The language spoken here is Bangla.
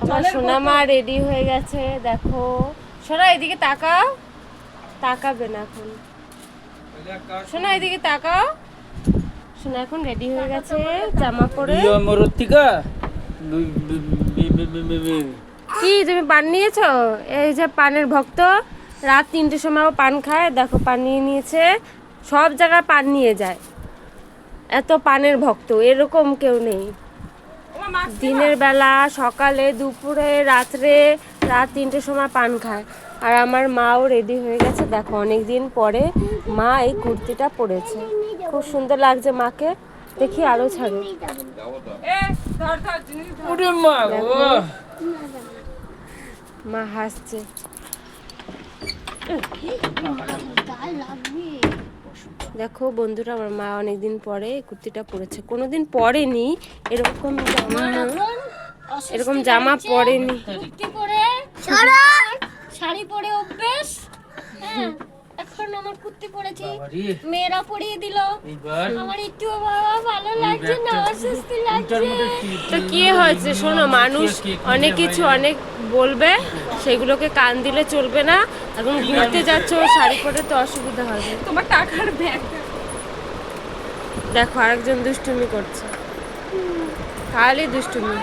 আমার সোনা মা রেডি হয়ে গেছে, দেখো। সোনা এদিকে তাকাও, তাকাবে না এখন। সোনা এদিকে তাকাও। সোনা এখন রেডি হয়ে গেছে জামা পরে। কি তুমি পান নিয়েছো? এই যে পানের ভক্ত, রাত 3টের সময় পান খায়, দেখো পান নিয়ে নিয়েছে। সব জায়গায় পান নিয়ে যায়, এত পানের ভক্ত, এরকম কেউ নেই। দিনের বেলা, সকালে, দুপুরে, রাত্রে, রাত 3টের সময় পান খায়। আর আমার মাও রেডি হয়ে গেছে, দেখো অনেকদিন পরে মা এই কুর্তিটা পরেছে, খুব সুন্দর লাগছে মাকে। দেখি আরো ছাড়ো। মা হাসছে। দেখো বন্ধুরা, আমার মা অনেকদিন পরে এই কুর্তিটা পরেছে, কোনোদিন পরেনি এরকম জামা, এরকম জামা পরেনি। শাড়ি পরে অভ্যেস, হ্যাঁ এখন আমার কুর্তি পরেছি, মেয়েরা পরিয়ে দিল, আমার একটু বাবা ভালো লাগছে না, অস্বস্তি লাগছে। তো কি হয়েছে শোনো, মানুষ অনেক কিছু অনেক বলবে, সেগুলোকে কান দিলে চলবে না। এখন ঘুরতে যাচ্ছ, শাড়ি পরে তো অসুবিধা হবে। তোমার টাকার ব্যাগ দেখো আরেকজন দুষ্টুমি করছে, খালি দুষ্টুমি।